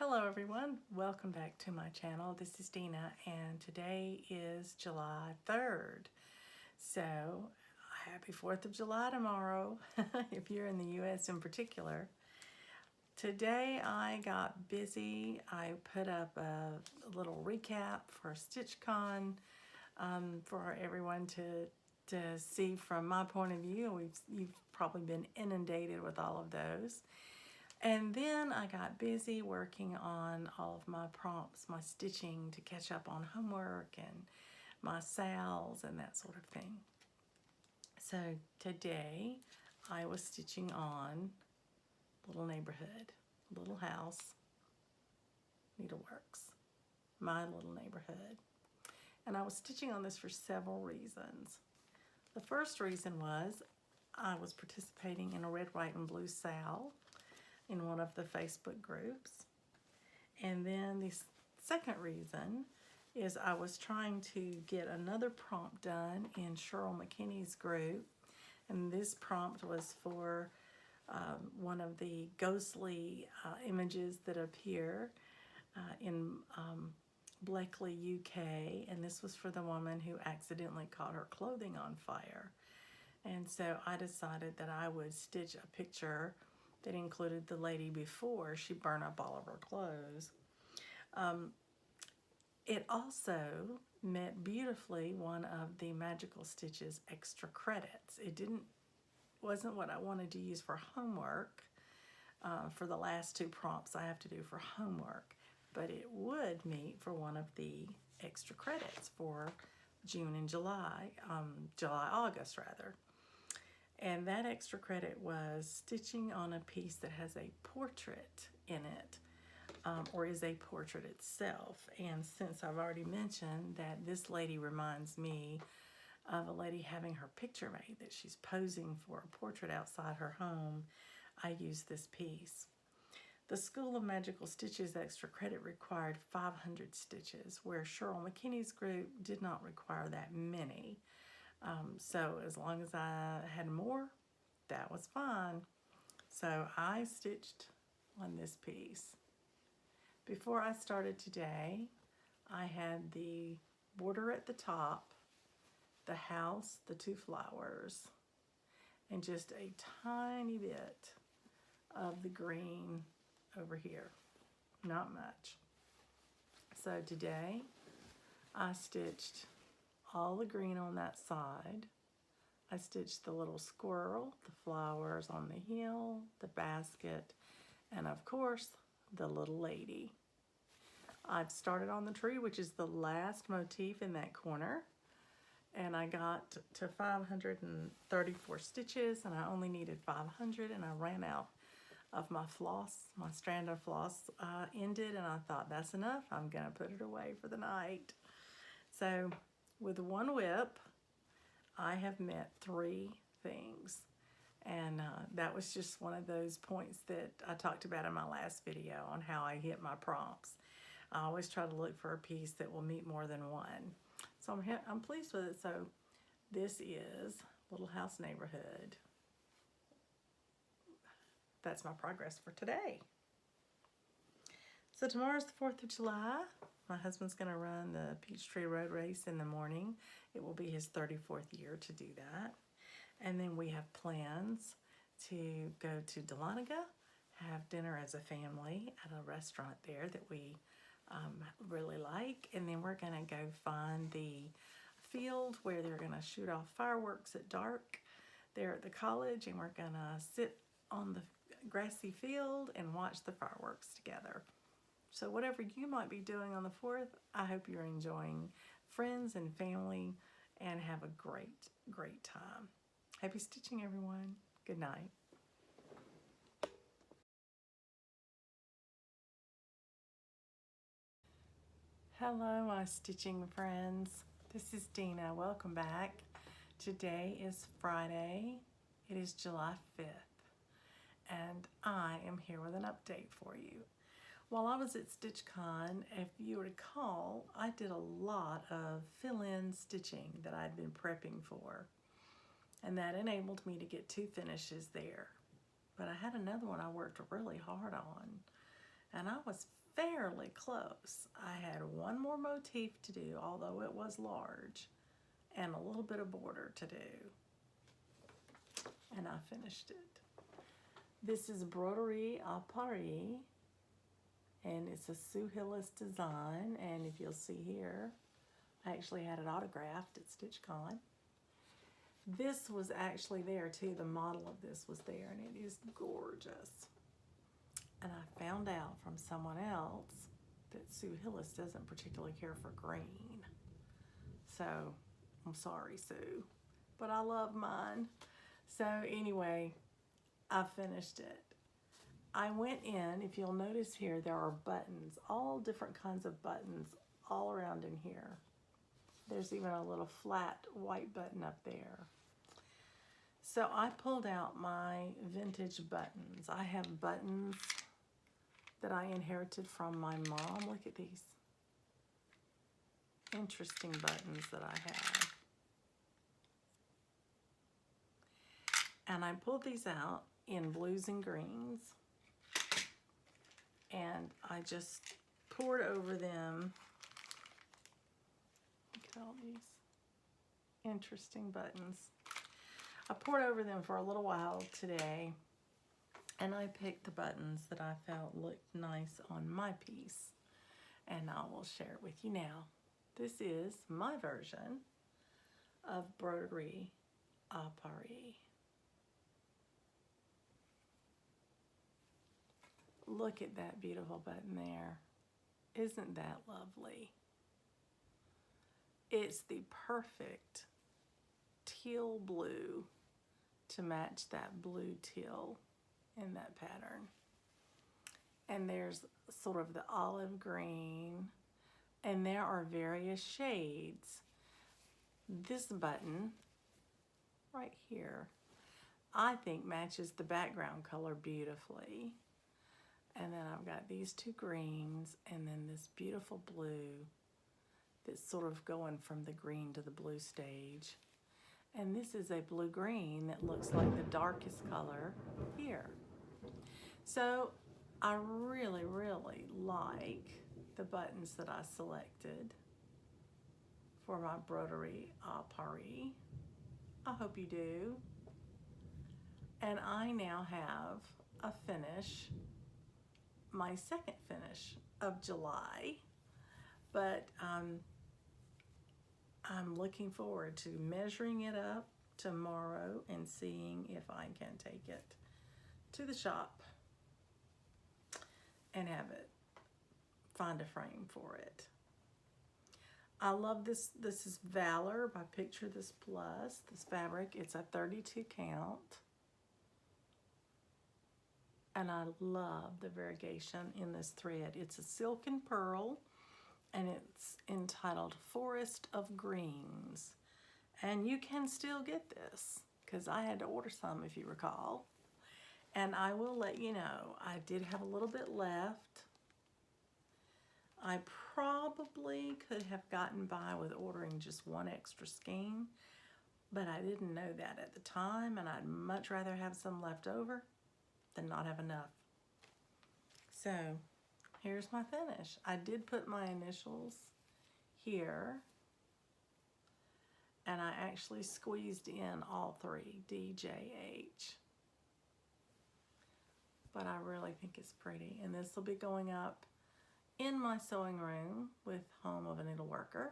Hello everyone, welcome back to my channel. This is Dina and today is July 3rd. So happy 4th of July tomorrow if you're in the US in particular. Today I got busy. I put up a little recap for StitchCon for everyone to see from my point of view. You've probably been inundated with all of those. And then I got busy working on all of my prompts, my stitching to catch up on homework and my sales and that sort of thing. So today I was stitching on Little Neighborhood, Little House, Needleworks, My Little Neighborhood. And I was stitching on this for several reasons. The first reason was I was participating in a red, white, and blue sale in one of the Facebook groups. And then the second reason is I was trying to get another prompt done in Cheryl McKinney's group. And this prompt was for one of the ghostly images that appear in Blakely, UK. And this was for the woman who accidentally caught her clothing on fire. And so I decided that I would stitch a picture that included the lady before she burned up all of her clothes. It also met beautifully one of the Magical Stitches extra credits. It wasn't what I wanted to use for homework. For the last two prompts I have to do for homework, but it would meet for one of the extra credits for June and July, August rather. And that extra credit was stitching on a piece that has a portrait in it, or is a portrait itself. And since I've already mentioned that this lady reminds me of a lady having her picture made, that she's posing for a portrait outside her home, I used this piece. The School of Magical Stitches extra credit required 500 stitches, where Cheryl McKinney's group did not require that many. So as long as I had more, that was fine. So I stitched on this piece. Before I started today, I had the border at the top, the house, the two flowers, and just a tiny bit of the green over here. Not much. So today I stitched all the green on that side. I stitched the little squirrel, the flowers on the hill, the basket, and of course, the little lady. I've started on the tree, which is the last motif in that corner, and I got to 534 stitches, and I only needed 500, and I ran out of my floss. My strand of floss ended, and I thought, that's enough. I'm gonna put it away for the night. So with one whip, I have met 3 things. And that was just one of those points that I talked about in my last video on how I hit my prompts. I always try to look for a piece that will meet more than one. So I'm pleased with it. So this is Little House Neighborhood. That's my progress for today. So tomorrow's the 4th of July. My husband's gonna run the Peachtree Road Race in the morning. It will be his 34th year to do that. And then we have plans to go to Dahlonega, have dinner as a family at a restaurant there that we really like. And then we're gonna go find the field where they're gonna shoot off fireworks at dark there at the college, and we're gonna sit on the grassy field and watch the fireworks together. So whatever you might be doing on the 4th, I hope you're enjoying friends and family and have a great, great time. Happy stitching, everyone. Good night. Hello, my stitching friends. This is Dina. Welcome back. Today is Friday. It is July 5th, and I am here with an update for you. While I was at StitchCon, if you recall, I did a lot of fill-in stitching that I'd been prepping for, and that enabled me to get 2 finishes there. But I had another one I worked really hard on, and I was fairly close. I had one more motif to do, although it was large, and a little bit of border to do. And I finished it. This is Broderie à Paris, and it's a Sue Hillis design, and if you'll see here, I actually had it autographed at StitchCon. This was actually there too, the model of this was there, and it is gorgeous. And I found out from someone else that Sue Hillis doesn't particularly care for green. So, I'm sorry, Sue, but I love mine. So anyway, I finished it. I went in, if you'll notice here, there are buttons, all different kinds of buttons all around in here. There's even a little flat white button up there. So I pulled out my vintage buttons. I have buttons that I inherited from my mom. Look at these interesting buttons that I have. And I pulled these out in blues and greens. And I just poured over them. Look at all these interesting buttons. I poured over them for a little while today, and I picked the buttons that I felt looked nice on my piece, and I will share it with you now. This is my version of Broderie à Paris. Look at that beautiful button there. Isn't that lovely? It's the perfect teal blue to match that blue teal in that pattern. And there's sort of the olive green, and there are various shades. This button right here, I think matches the background color beautifully. And then I've got these two greens and then this beautiful blue that's sort of going from the green to the blue stage. And this is a blue-green that looks like the darkest color here. So I really, really like the buttons that I selected for my Broderie à Paris. I hope you do. And I now have a finish, my second finish of July, but I'm looking forward to measuring it up tomorrow and seeing if I can take it to the shop and have it, find a frame for it. I love this. This is Valor by Picture This Plus. This fabric, it's a 32 count. And I love the variegation in this thread. It's a silk and pearl, and it's entitled Forest of Greens. And you can still get this, because I had to order some, if you recall. And I will let you know, I did have a little bit left. I probably could have gotten by with ordering just one extra skein, but I didn't know that at the time, and I'd much rather have some left over than not have enough. So here's my finish. I did put my initials here, and I actually squeezed in all three, DJH. But I really think it's pretty, and this will be going up in my sewing room with Home of a Needleworker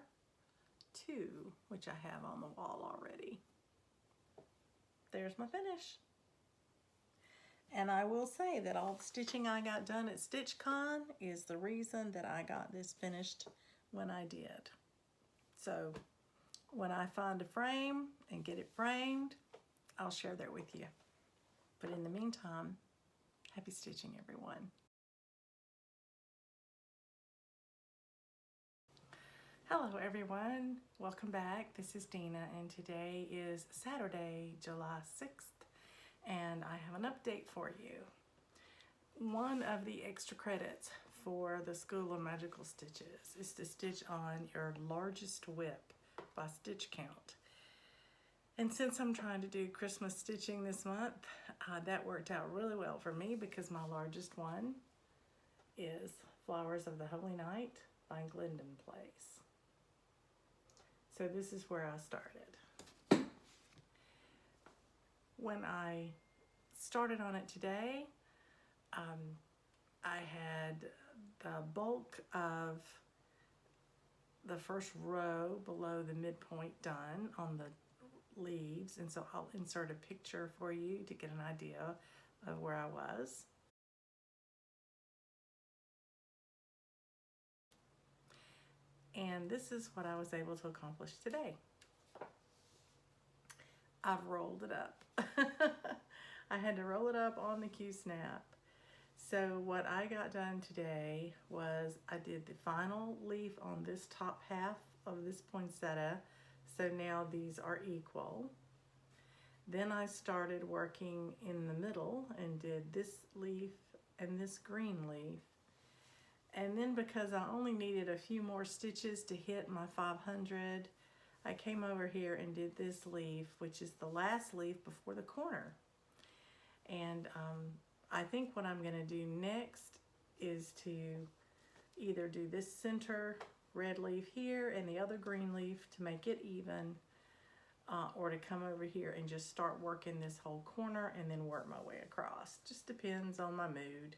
2, which I have on the wall already. There's my finish. And I will say that all the stitching I got done at StitchCon is the reason that I got this finished when I did. So when I find a frame and get it framed, I'll share that with you. But in the meantime, happy stitching, everyone. Hello everyone, welcome back. This is Dina, and today is Saturday, July 6th, and I have an update for you. One of the extra credits for the School of Magical Stitches is to stitch on your largest whip by stitch count. And since I'm trying to do Christmas stitching this month, that worked out really well for me because my largest one is Flowers of the Holy Night by Glendon Place. So this is where I started. When I started on it today, I had the bulk of the first row below the midpoint done on the leaves, and so I'll insert a picture for you to get an idea of where I was. And this is what I was able to accomplish today. I've rolled it up. I had to roll it up on the Q-snap. So what I got done today was I did the final leaf on this top half of this poinsettia. So now these are equal. Then I started working in the middle and did this leaf and this green leaf. And then because I only needed a few more stitches to hit my 500, I came over here and did this leaf, which is the last leaf before the corner. And I think what I'm gonna do next is to either do this center red leaf here and the other green leaf to make it even, or to come over here and just start working this whole corner and then work my way across. Just depends on my mood.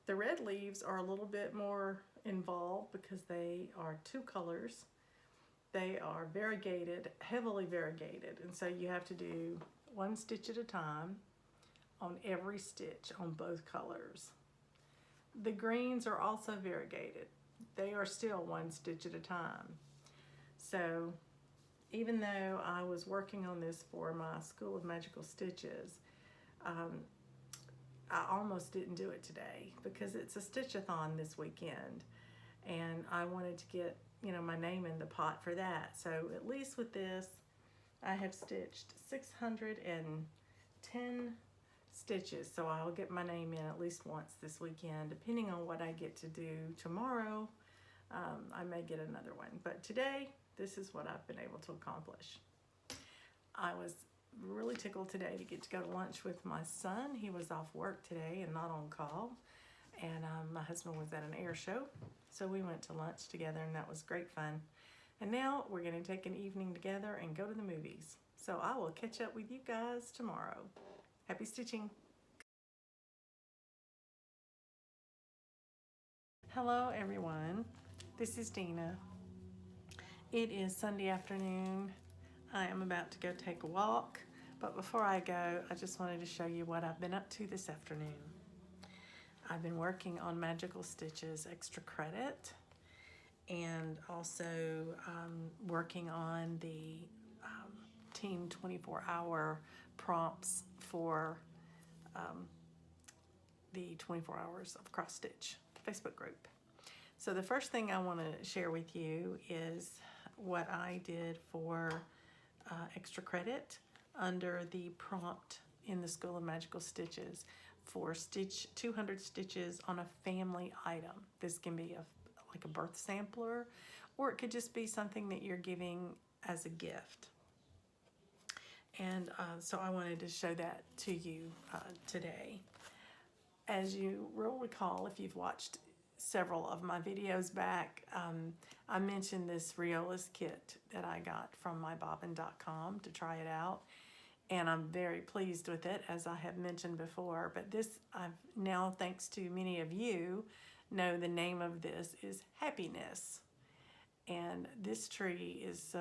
The red leaves are a little bit more involved because they are two colors. They are variegated, heavily variegated, and so you have to do one stitch at a time on every stitch on both colors. The greens are also variegated. They are still one stitch at a time. So even though I was working on this for my School of Magical Stitches, I almost didn't do it today because it's a stitch-a-thon this weekend, and I wanted to get, you know, my name in the pot for that. So at least with this, I have stitched 610 stitches, so I'll get my name in at least once this weekend. Depending on what I get to do tomorrow, I may get another one. But today, this is what I've been able to accomplish. I was really tickled today to get to go to lunch with my son. He was off work today and not on call, and my husband was at an air show, so we went to lunch together, and that was great fun. And now we're going to take an evening together and go to the movies. So I will catch up with you guys tomorrow. Happy stitching. Hello everyone, this is Dina. It is Sunday afternoon. I am about to go take a walk, but before I go, I just wanted to show you what I've been up to this afternoon. I've been working on Magical Stitches Extra Credit, and also working on the Team 24-hour prompts for the 24 Hours of Cross Stitch Facebook group. So the first thing I want to share with you is what I did for extra credit under the prompt in the School of Magical Stitches for 200 stitches on a family item. This can be like a birth sampler, or it could just be something that you're giving as a gift. And so I wanted to show that to you today. As you will recall, if you've watched several of my videos back, I mentioned this Riolas kit that I got from mybobbin.com to try it out, and I'm very pleased with it, as I have mentioned before. But this, I've now, thanks to many of you, know the name of this is Happiness, and this tree is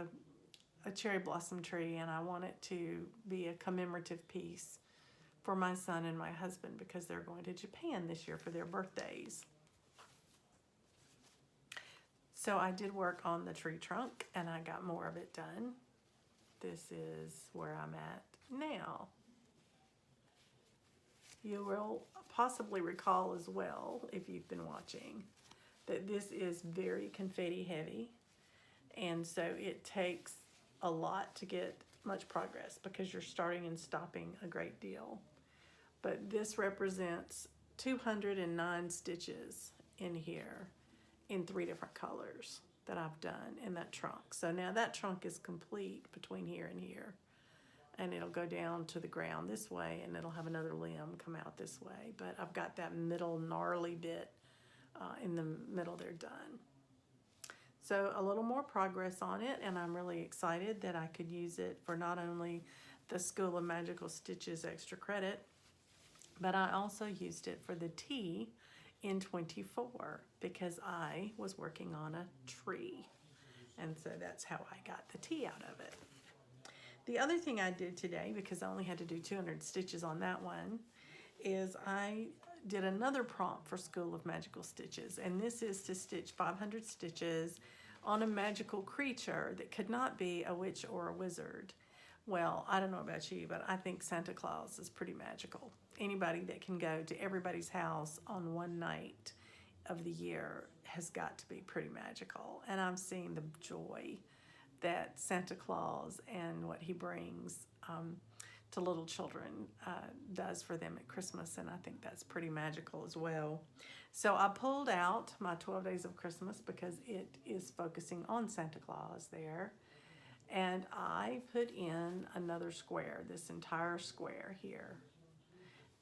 a cherry blossom tree, and I want it to be a commemorative piece for my son and my husband because they're going to Japan this year for their birthdays. So I did work on the tree trunk, and I got more of it done. This is where I'm at now. You will possibly recall as well, if you've been watching, that this is very confetti heavy, and so it takes a lot to get much progress because you're starting and stopping a great deal. But this represents 209 stitches in here in 3 different colors that I've done in that trunk. So now that trunk is complete between here and here, and it'll go down to the ground this way, and it'll have another limb come out this way. But I've got that middle gnarly bit in the middle they're done. So a little more progress on it, and I'm really excited that I could use it for not only the School of Magical Stitches extra credit, but I also used it for the tea in 24 because I was working on a tree. And so that's how I got the tea out of it. The other thing I did today, because I only had to do 200 stitches on that one, is I did another prompt for School of Magical Stitches. And this is to stitch 500 stitches on a magical creature that could not be a witch or a wizard. Well, I don't know about you, but I think Santa Claus is pretty magical. Anybody that can go to everybody's house on one night of the year has got to be pretty magical. And I've seen the joy that Santa Claus and what he brings to little children does for them at Christmas, and I think that's pretty magical as well. So I pulled out my 12 Days of Christmas because it is focusing on Santa Claus there. And I put in another square, this entire square here.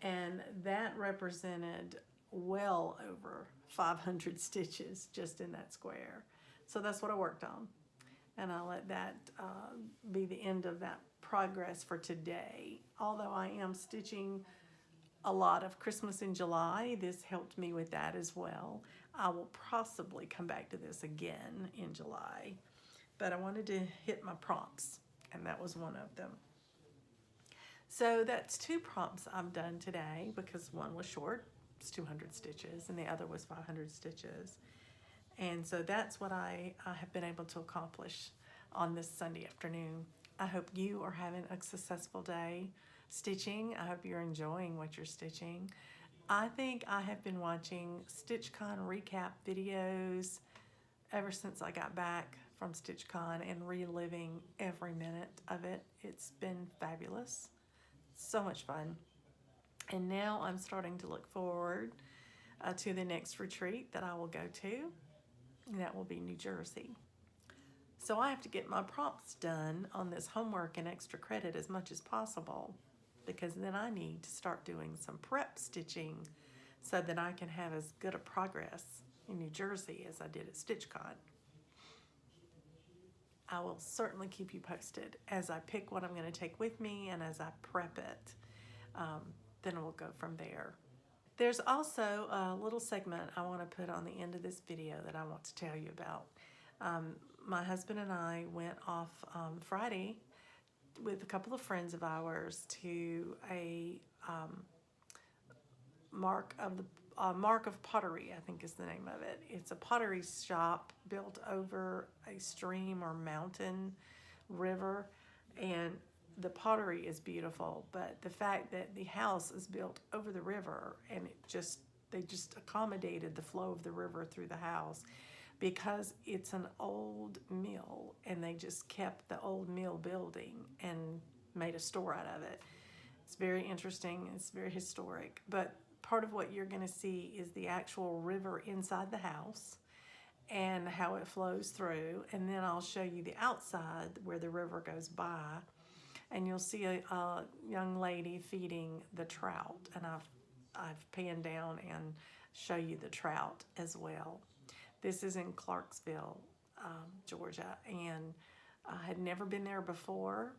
And that represented well over 500 stitches just in that square. So that's what I worked on. And I'll let that be the end of that progress for today. Although I am stitching a lot of Christmas in July, this helped me with that as well. I will possibly come back to this again in July. But I wanted to hit my prompts, and that was one of them. So that's 2 prompts I've done today because one was short, it's 200 stitches, and the other was 500 stitches. And so that's what I have been able to accomplish on this Sunday afternoon. I hope you are having a successful day stitching. I hope you're enjoying what you're stitching. I think I have been watching StitchCon recap videos ever since I got back from StitchCon and reliving every minute of it. It's been fabulous. So much fun. And now I'm starting to look forward to the next retreat that I will go to. And that will be New Jersey. So I have to get my prompts done on this homework and extra credit as much as possible, because then I need to start doing some prep stitching so that I can have as good a progress in New Jersey as I did at StitchCon. I will certainly keep you posted as I pick what I'm going to take with me and as I prep it. Then we'll go from there. There's also a little segment I want to put on the end of this video that I want to tell you about. My husband and I went off Friday with a couple of friends of ours to a Mark of Pottery, I think is the name of it. It's a pottery shop built over a stream or mountain, river, and the pottery is beautiful, but the fact that the house is built over the river and they just accommodated the flow of the river through the house because it's an old mill, and they just kept the old mill building and made a store out of it. It's very interesting. It's very historic, but part of what you're going to see is the actual river inside the house and how it flows through. And then I'll show you the outside where the river goes by, and you'll see a young lady feeding the trout. And I've panned down and show you the trout as well. This is in Clarksville, Georgia, and I had never been there before.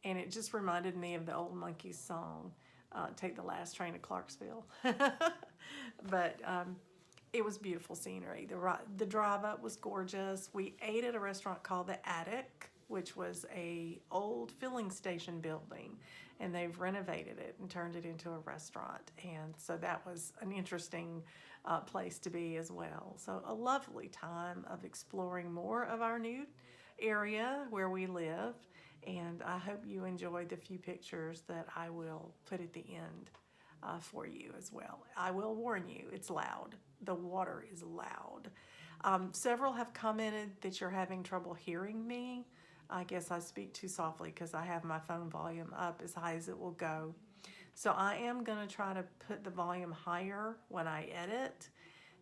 And it just reminded me of the old Monkees song, Take the Last Train to Clarksville. But it was beautiful scenery. The drive up was gorgeous. We ate at a restaurant called The Attic, which was a old filling station building, and they've renovated it and turned it into a restaurant. And so that was an interesting place to be as well. So a lovely time of exploring more of our new area where we live. And I hope you enjoyed the few pictures that I will put at the end for you as well. I will warn you, it's loud. The water is loud. Several have commented that you're having trouble hearing me. I guess I speak too softly because I have my phone volume up as high as it will go. So I am going to try to put the volume higher when I edit.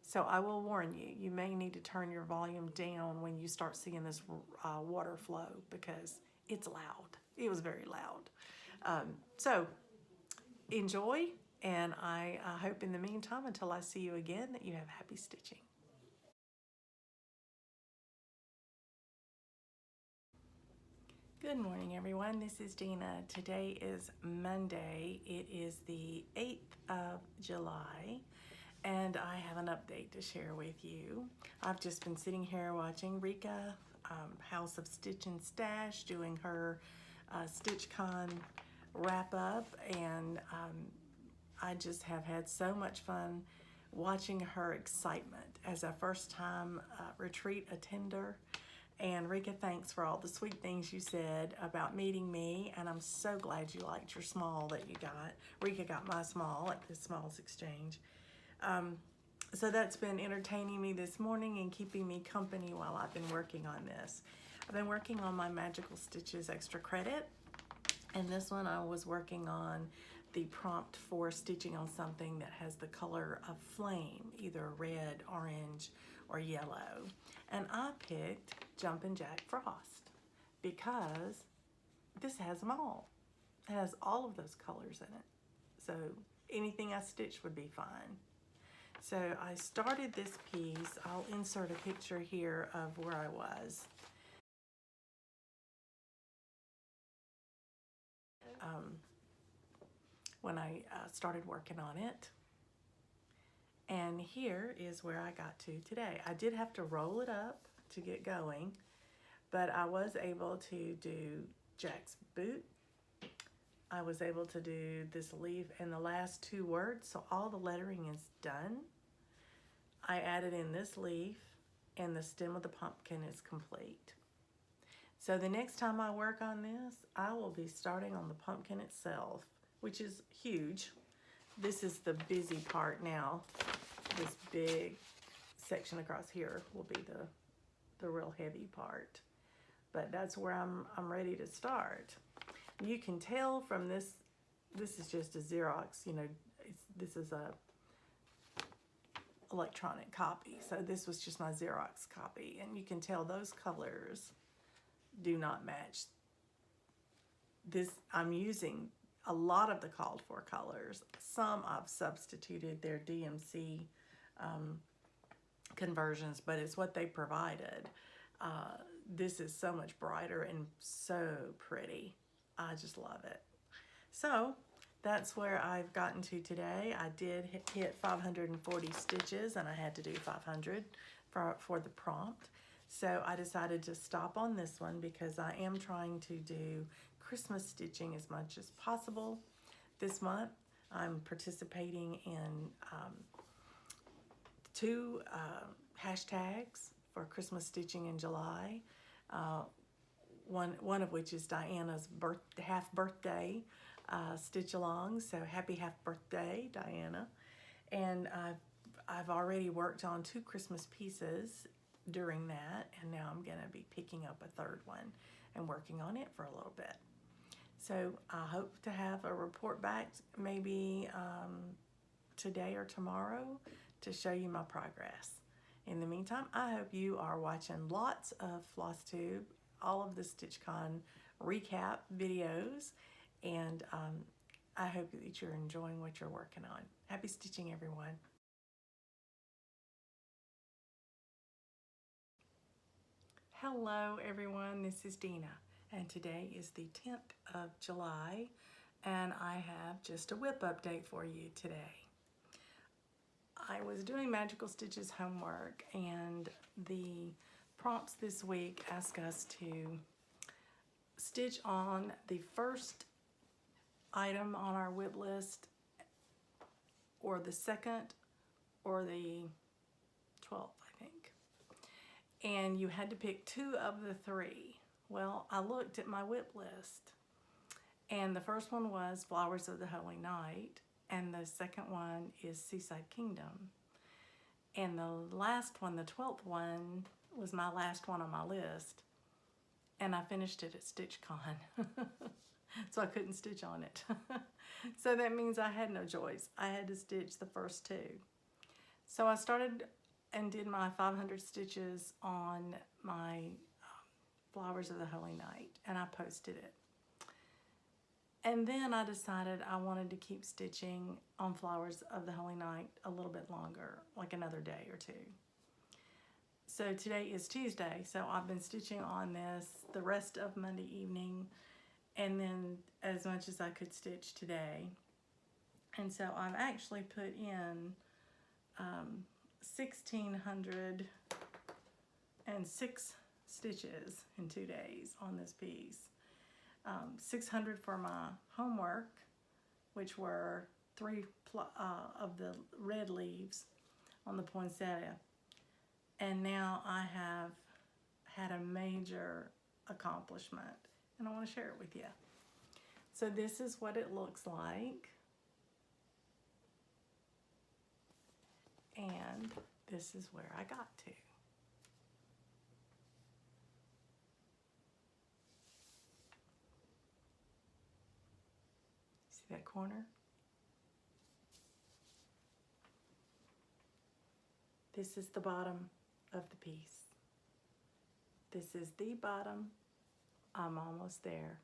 So I will warn you, you may need to turn your volume down when you start seeing this water flow because it's loud. It was very loud. So enjoy, And I hope in the meantime, until I see you again, that you have happy stitching. Good morning, everyone. This is Dina. Today is Monday. It is the 8th of July, and I have an update to share with you. I've just been sitting here watching Rika, House of Stitch and Stash, doing her StitchCon wrap up, and I just have had so much fun watching her excitement as a first-time retreat attender. And Rika, thanks for all the sweet things you said about meeting me, and I'm so glad you liked your small that you got. Rika got my small at the Smalls Exchange. So that's been entertaining me this morning and keeping me company while I've been working on this. I've been working on my Magical Stitches Extra Credit, and this one I was working on the prompt for stitching on something that has the color of flame, either red, orange, or yellow. And I picked Jumpin' Jack Frost because this has them all. It has all of those colors in it. So anything I stitched would be fine. So I started this piece. I'll insert a picture here of where I was. When I started working on it. And here is where I got to today. I did have to roll it up to get going, but I was able to do Jack's boot. I was able to do this leaf and the last two words, so all the lettering is done. I added in this leaf, and the stem of the pumpkin is complete. So the next time I work on this, I will be starting on the pumpkin itself, which is huge. This is the busy part now. This big section across here will be the real heavy part. But that's where I'm ready to start. You can tell from this is just a Xerox, you know, this is a electronic copy. So this was just my Xerox copy, and you can tell those colors do not match. This, I'm using a lot of the called for colors. Some I've substituted their DMC conversions, but it's what they provided. This is so much brighter and so pretty. I just love it. So that's where I've gotten to today. I did hit 540 stitches, and I had to do 500 for the prompt. So I decided to stop on this one because I am trying to do Christmas stitching as much as possible this month. I'm participating in two hashtags for Christmas stitching in July. One of which is Diana's half birthday stitch along. So happy half birthday, Diana. And I've already worked on 2 Christmas pieces during that, and now I'm gonna be picking up a third one and working on it for a little bit. So I hope to have a report back maybe today or tomorrow to show you my progress. In the meantime, I hope you are watching lots of FlossTube, all of the StitchCon recap videos, and I hope that you're enjoying what you're working on. Happy stitching, everyone. Hello, everyone. This is Dina, and today is the 10th of July, and I have just a whip update for you today. I was doing Magical Stitches homework, and the prompts this week ask us to stitch on the first item on our whip list, or the second, or the 12th, I think. And you had to pick 2 of the 3. Well, I looked at my whip list, and the first one was Flowers of the Holy Night, and the second one is Seaside Kingdom. And the last one, the 12th one, was my last one on my list, and I finished it at StitchCon. So I couldn't stitch on it. So that means I had no choice. I had to stitch the first 2. So I started and did my 500 stitches on my Flowers of the Holy Night, and I posted it. And then I decided I wanted to keep stitching on Flowers of the Holy Night a little bit longer, like another day or two. So today is Tuesday, so I've been stitching on this the rest of Monday evening, and then as much as I could stitch today. And so I've actually put in 1,606 stitches in 2 days on this piece. 600 for my homework, which were 3 of the red leaves on the poinsettia. And now I have had a major accomplishment, and I want to share it with you. So this is what it looks like. And this is where I got to. See that corner? This is the bottom of the piece. This is the bottom. I'm almost there.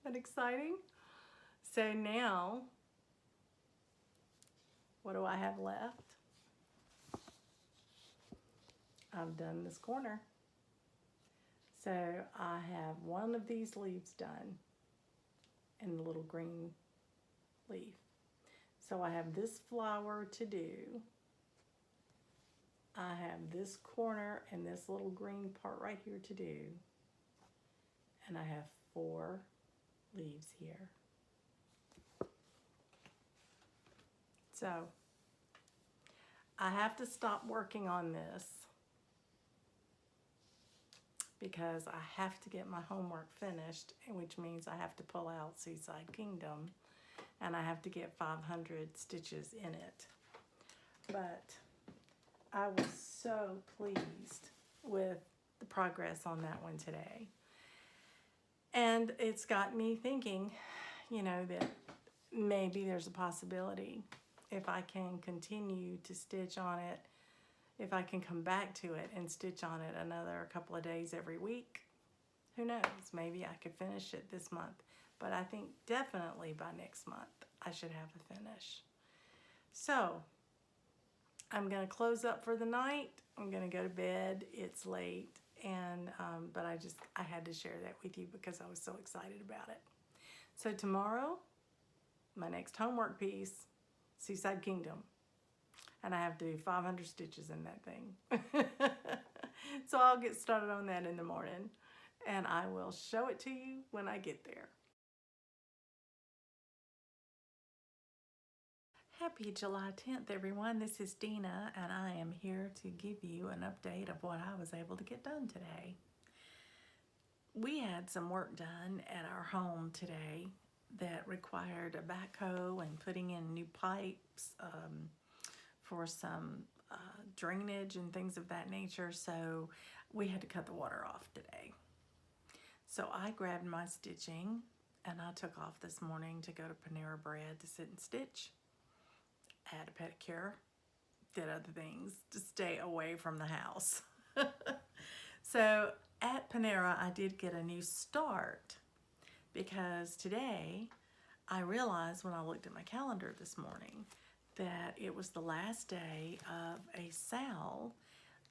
Isn't that exciting? So now, what do I have left? I've done this corner. So I have one of these leaves done and the little green leaf. So I have this flower to do. I have this corner and this little green part right here to do. And I have 4 leaves here. So I have to stop working on this because I have to get my homework finished, which means I have to pull out Seaside Kingdom, and I have to get 500 stitches in it. But I was so pleased with the progress on that one today. And it's got me thinking, you know, that maybe there's a possibility if I can continue to stitch on it, if I can come back to it and stitch on it another couple of days every week, who knows, maybe I could finish it this month. But I think definitely by next month I should have a finish. So I'm gonna close up for the night. I'm gonna go to bed, it's late, and but I had to share that with you because I was so excited about it. So tomorrow, my next homework piece, Seaside Kingdom. And I have to do 500 stitches in that thing. So I'll get started on that in the morning, and I will show it to you when I get there. Happy July 10th, everyone. This is Dina, and I am here to give you an update of what I was able to get done today. We had some work done at our home today that required a backhoe and putting in new pipes for some drainage and things of that nature, so we had to cut the water off today. So I grabbed my stitching and I took off this morning to go to Panera Bread to sit and stitch, had a pedicure, did other things to stay away from the house. So at Panera I did get a new start, because today I realized when I looked at my calendar this morning that it was the last day of a sale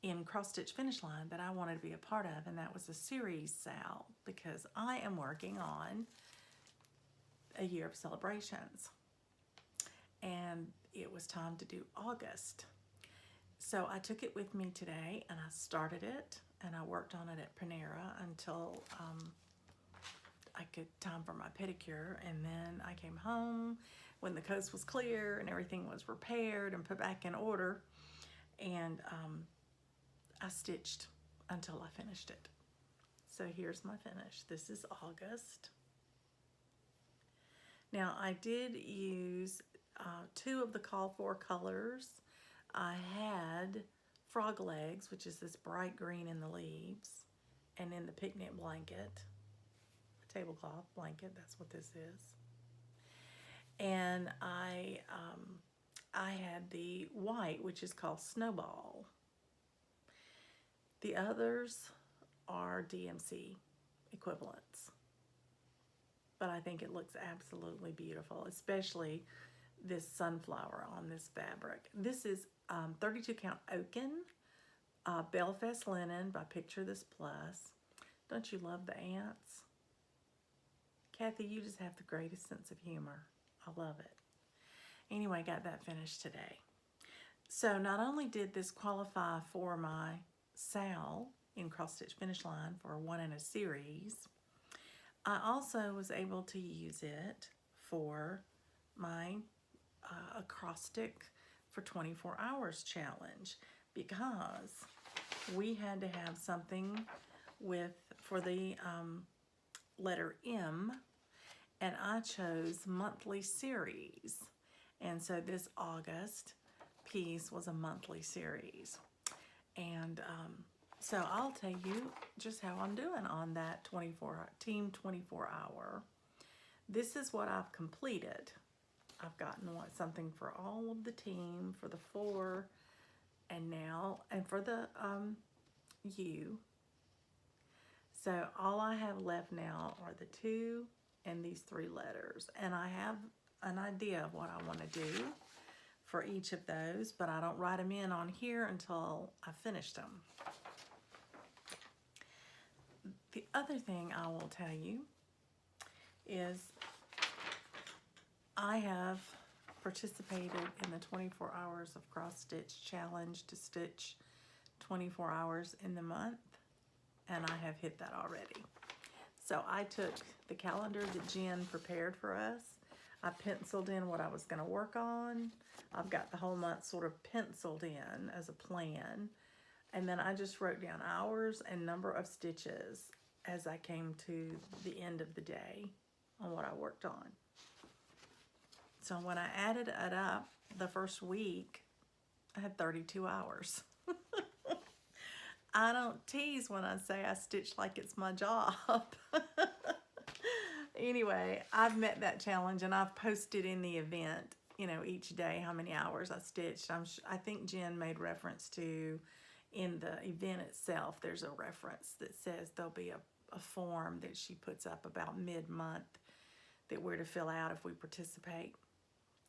in Cross Stitch Finish Line that I wanted to be a part of, and that was a series sale because I am working on a year of celebrations, and it was time to do August. So I took it with me today and I started it and I worked on it at Panera until I could time for my pedicure, and then I came home when the coast was clear and everything was repaired and put back in order, and I stitched until I finished it. So here's my finish. This is August. Now I did use 2 of the call for colors. I had frog legs, which is this bright green in the leaves, and in the picnic blanket, a tablecloth blanket, that's what this is. And I had the white, which is called Snowball. The others are DMC equivalents. but I think it looks absolutely beautiful, especially this sunflower on this fabric. This is 32 count Oaken, Belfast linen by Picture This Plus. Don't you love the ants? Kathy, you just have the greatest sense of humor. I love it. Anyway, got that finished today. So not only did this qualify for my SAL in Cross Stitch Finish Line for one in a series, I also was able to use it for my acrostic for 24 hours challenge, because we had to have something for the letter M, and I chose monthly series, and so this August piece was a monthly series. And so I'll tell you just how I'm doing on that Team 24 hour. This is what I've completed. I've gotten something for all of the team, for the 4, and for the U. So all I have left now are the 2 and these 3 letters. And I have an idea of what I want to do for each of those, but I don't write them in on here until I finished them. The other thing I will tell you is I have participated in the 24 hours of cross stitch challenge to stitch 24 hours in the month, and I have hit that already. So I took the calendar that Jen prepared for us. I penciled in what I was going to work on. I've got the whole month sort of penciled in as a plan. And then I just wrote down hours and number of stitches as I came to the end of the day on what I worked on. So when I added it up the first week, I had 32 hours. I don't tease when I say I stitch like it's my job. Anyway, I've met that challenge, and I've posted in the event, each day how many hours I stitched. I think Jen made reference to, in the event itself, there's a reference that says there'll be a form that she puts up about mid-month that we're to fill out if we participate.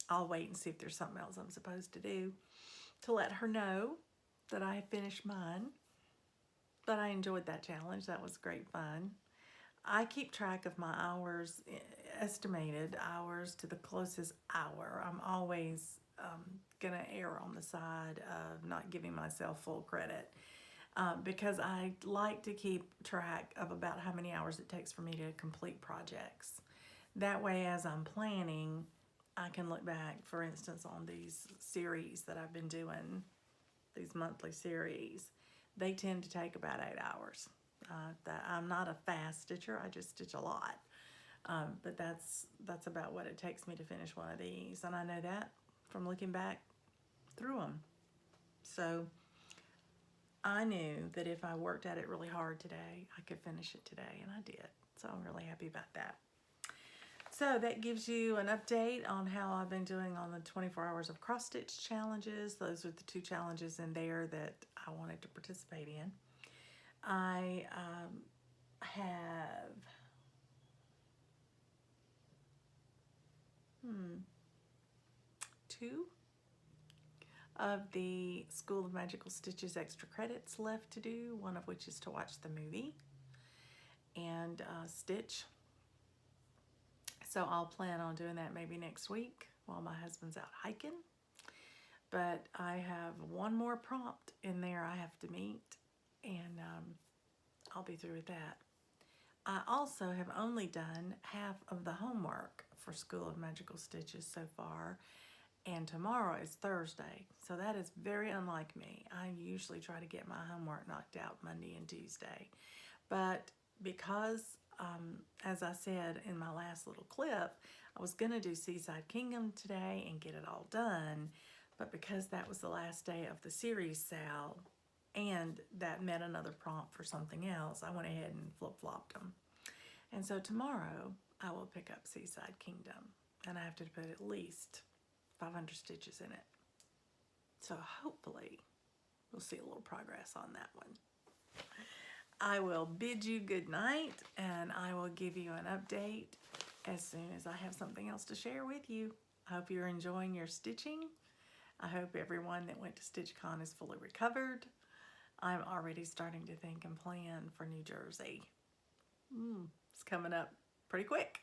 I'll wait and see if there's something else I'm supposed to do to let her know that I have finished mine. But I enjoyed that challenge. That was great fun. I keep track of my hours, estimated hours to the closest hour. I'm always going to err on the side of not giving myself full credit because I like to keep track of about how many hours it takes for me to complete projects. That way, as I'm planning, I can look back, for instance, on these series that I've been doing, these monthly series. They tend to take about 8 hours. I'm not a fast stitcher, I just stitch a lot. But that's about what it takes me to finish one of these. And I know that from looking back through them. So I knew that if I worked at it really hard today, I could finish it today, and I did. So I'm really happy about that. So that gives you an update on how I've been doing on the 24 hours of cross stitch challenges. Those are the 2 challenges in there that I wanted to participate in. I have 2 of the School of Magical Stitches extra credits left to do, one of which is to watch the movie and stitch. So I'll plan on doing that maybe next week while my husband's out hiking. But I have one more prompt in there I have to meet, and I'll be through with that. I also have only done half of the homework for School of Magical Stitches so far, and tomorrow is Thursday, so that is very unlike me. I usually try to get my homework knocked out Monday and Tuesday. But because, as I said in my last little clip, I was going to do Seaside Kingdom today and get it all done, but because that was the last day of the series sale, and that met another prompt for something else, I went ahead and flip-flopped them. And so tomorrow, I will pick up Seaside Kingdom, and I have to put at least 500 stitches in it. So hopefully, we'll see a little progress on that one. I will bid you good night, and I will give you an update as soon as I have something else to share with you. I hope you're enjoying your stitching. I hope everyone that went to StitchCon is fully recovered. I'm already starting to think and plan for New Jersey. It's coming up pretty quick.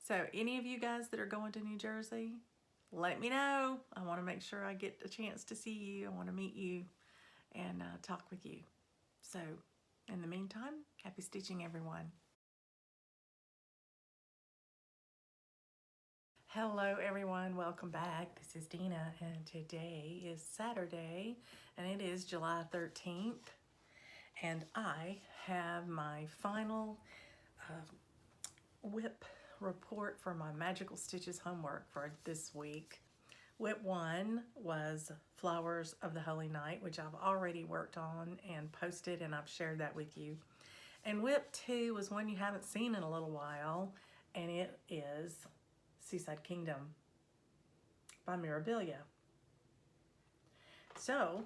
So any of you guys that are going to New Jersey, let me know. I want to make sure I get a chance to see you. I want to meet you and talk with you. So in the meantime, happy stitching, everyone. Hello everyone, welcome back. This is Dina and today is Saturday and it is July 13th and I have my final WIP report for my Magical Stitches homework for this week. WIP 1 was Flowers of the Holy Night, which I've already worked on and posted, and I've shared that with you. And WIP 2 was one you haven't seen in a little while, and it is Seaside Kingdom by Mirabilia. So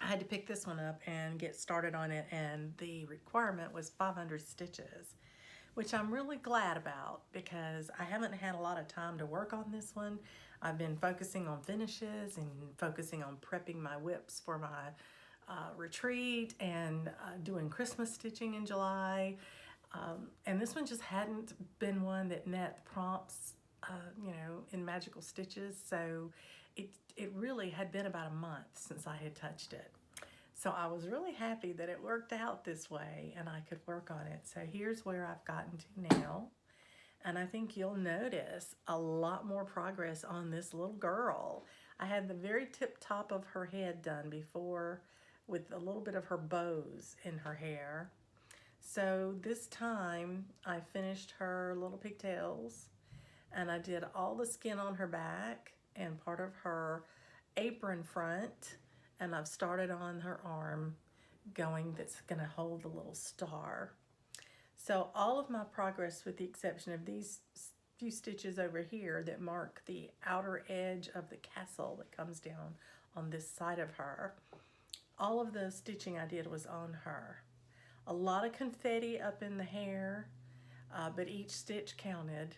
I had to pick this one up and get started on it, and the requirement was 500 stitches, which I'm really glad about because I haven't had a lot of time to work on this one. I've been focusing on finishes and focusing on prepping my WIPs for my retreat and doing Christmas stitching in July. And this one just hadn't been one that met the prompts, in Magical Stitches. So it really had been about a month since I had touched it. So I was really happy that it worked out this way and I could work on it. So here's where I've gotten to now. And I think you'll notice a lot more progress on this little girl. I had the very tip top of her head done before with a little bit of her bows in her hair. So this time I finished her little pigtails and I did all the skin on her back and part of her apron front, and I've started on her arm going that's gonna hold the little star. So all of my progress with the exception of these few stitches over here that mark the outer edge of the castle that comes down on this side of her, all of the stitching I did was on her. A lot of confetti up in the hair, but each stitch counted.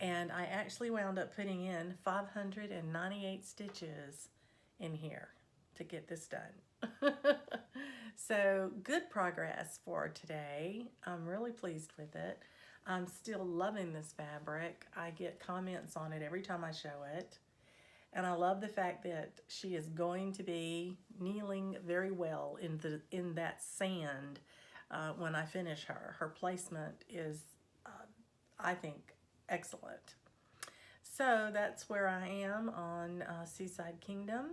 And I actually wound up putting in 598 stitches in here to get this done. So good progress for today. I'm really pleased with it. I'm still loving this fabric. I get comments on it every time I show it. And I love the fact that she is going to be kneeling very well in that sand when I finish her. Her placement is, I think, excellent. So that's where I am on Seaside Kingdom,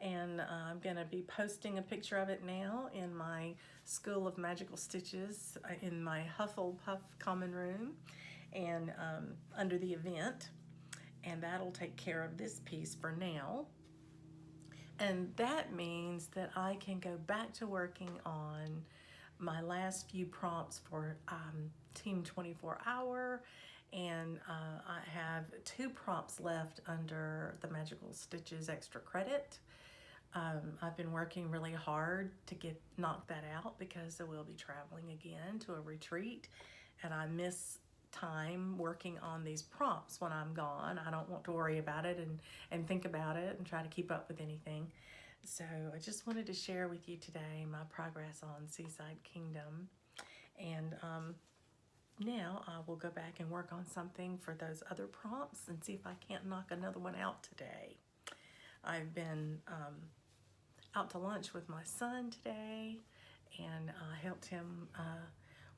and I'm going to be posting a picture of it now in my School of Magical Stitches in my Hufflepuff common room and under the event, and that'll take care of this piece for now. And that means that I can go back to working on my last few prompts for Team 24 Hour, and I have 2 prompts left under the Magical Stitches extra credit. I've been working really hard to knock that out because I will be traveling again to a retreat, and I miss time working on these prompts when I'm gone. I don't want to worry about it and think about it and try to keep up with anything. So I just wanted to share with you today my progress on Seaside Kingdom, and now I will go back and work on something for those other prompts and see if I can't knock another one out today. I've been out to lunch with my son today, and I helped him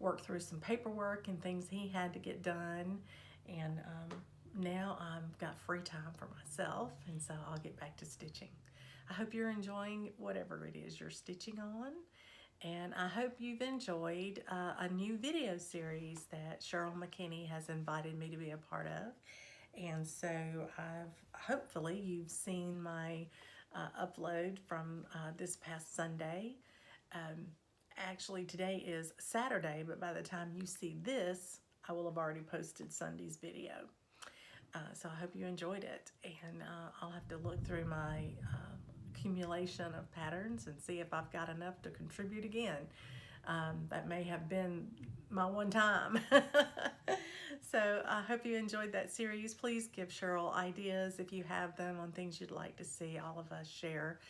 work through some paperwork and things he had to get done, and now I've got free time for myself, and so I'll get back to stitching. I hope you're enjoying whatever it is you're stitching on, and I hope you've enjoyed a new video series that Cheryl McKinney has invited me to be a part of. And so hopefully you've seen my upload from this past Sunday. Actually, today is Saturday, but by the time you see this, I will have already posted Sunday's video. So I hope you enjoyed it, and I'll have to look through my accumulation of patterns and see if I've got enough to contribute again. That may have been my one time. So I hope you enjoyed that series. Please give Cheryl ideas if you have them on things you'd like to see all of us share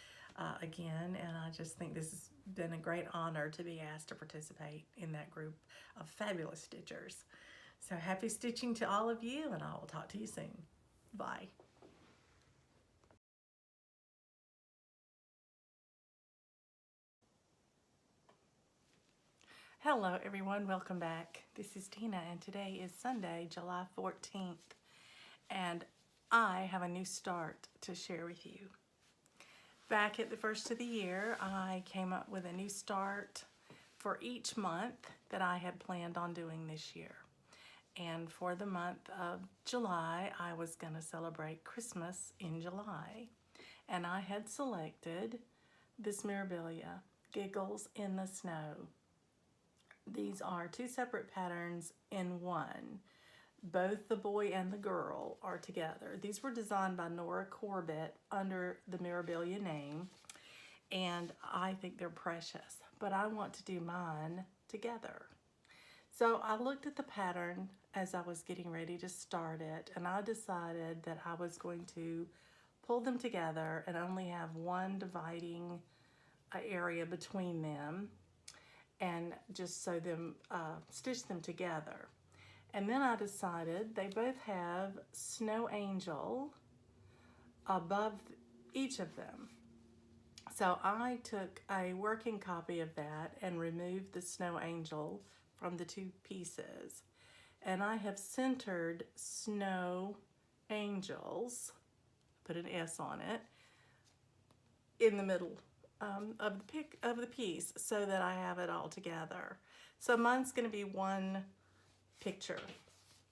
again. And I just think this has been a great honor to be asked to participate in that group of fabulous stitchers. So happy stitching to all of you, and I will talk to you soon. Bye. Hello everyone, welcome back. This is Tina and today is Sunday, July 14th, and I have a new start to share with you. Back at the first of the year, I came up with a new start for each month that I had planned on doing this year. And for the month of July, I was going to celebrate Christmas in July. And I had selected this Mirabilia, Giggles in the Snow. These are two separate patterns in one. Both the boy and the girl are together. These were designed by Nora Corbett under the Mirabilia name, and I think they're precious, but I want to do mine together. So I looked at the pattern as I was getting ready to start it, and I decided that I was going to pull them together and only have one dividing area between them, and just sew them, stitch them together. And then I decided they both have Snow Angel above each of them. So I took a working copy of that and removed the Snow Angel from the two pieces. And I have centered Snow Angels, put an S on it, in the middle of the piece so that I have it all together. So mine's going to be one picture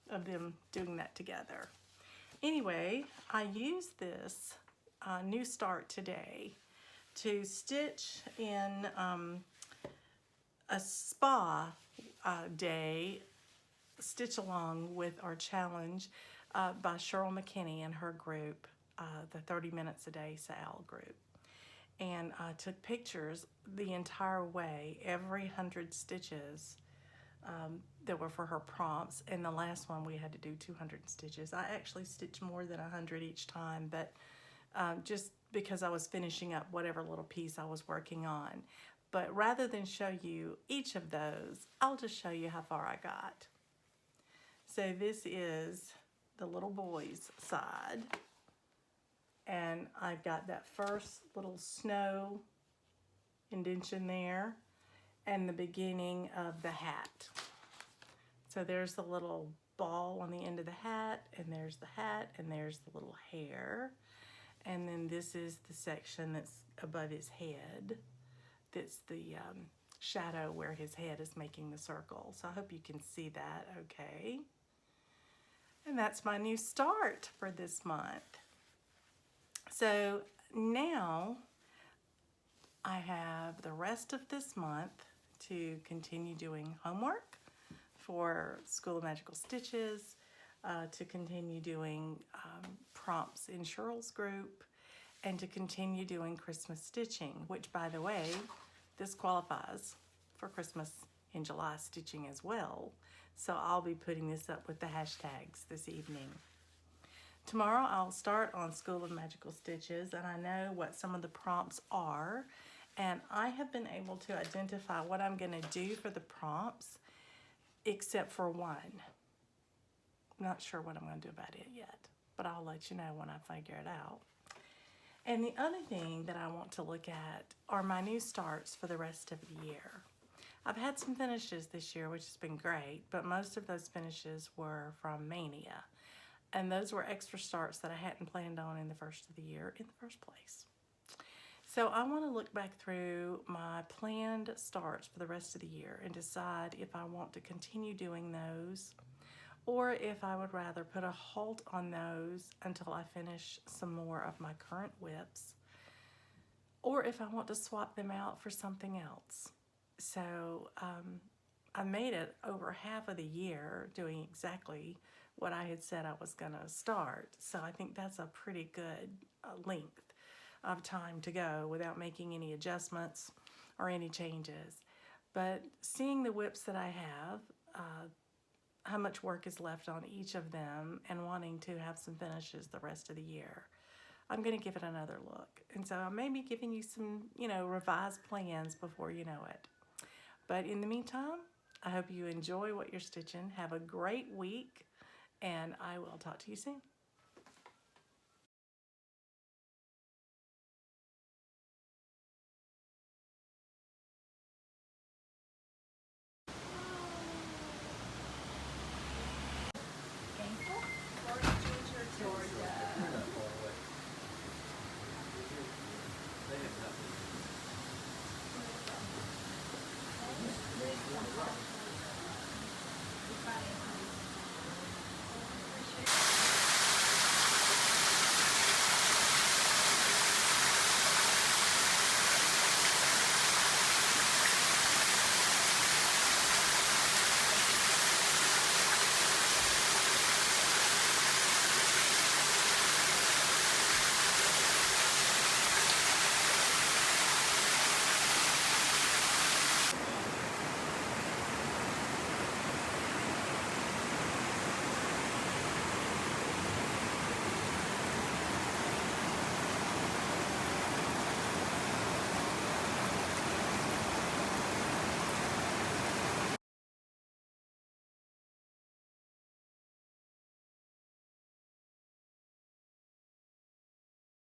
of them doing that together. Anyway, I used this new start today to stitch in a spa day, stitch along with our challenge by Cheryl McKinney and her group, the 30 Minutes a Day SAL group. And I took pictures the entire way, every 100 stitches that were for her prompts. And the last one we had to do 200 stitches. I actually stitched more than 100 each time, but just because I was finishing up whatever little piece I was working on. But rather than show you each of those, I'll just show you how far I got. So this is the little boy's side. And I've got that first little snow indentation there and the beginning of the hat. So there's the little ball on the end of the hat, and there's the hat, and there's the little hair. And then this is the section that's above his head. That's the shadow where his head is making the circle. So I hope you can see that okay. And that's my new start for this month. So now I have the rest of this month to continue doing homework for School of Magical Stitches, to continue doing prompts in Cheryl's group, and to continue doing Christmas stitching, which, by the way, this qualifies for Christmas in July stitching as well. So I'll be putting this up with the hashtags this evening. Tomorrow I'll start on School of Magical Stitches, and I know what some of the prompts are, and I have been able to identify what I'm going to do for the prompts, except for one. I'm not sure what I'm going to do about it yet, but I'll let you know when I figure it out. And the other thing that I want to look at are my new starts for the rest of the year. I've had some finishes this year, which has been great, but most of those finishes were from Mania. And those were extra starts that I hadn't planned on in the first of the year in the first place. So I want to look back through my planned starts for the rest of the year and decide if I want to continue doing those or if I would rather put a halt on those until I finish some more of my current whips, or if I want to swap them out for something else. So I made it over half of the year doing exactly what I had said I was going to start. So I think that's a pretty good length of time to go without making any adjustments or any changes. But seeing the whips that I have, how much work is left on each of them, and wanting to have some finishes the rest of the year, I'm going to give it another look. And so I may be giving you some, revised plans before you know it. But in the meantime, I hope you enjoy what you're stitching. Have a great week, and I will talk to you soon.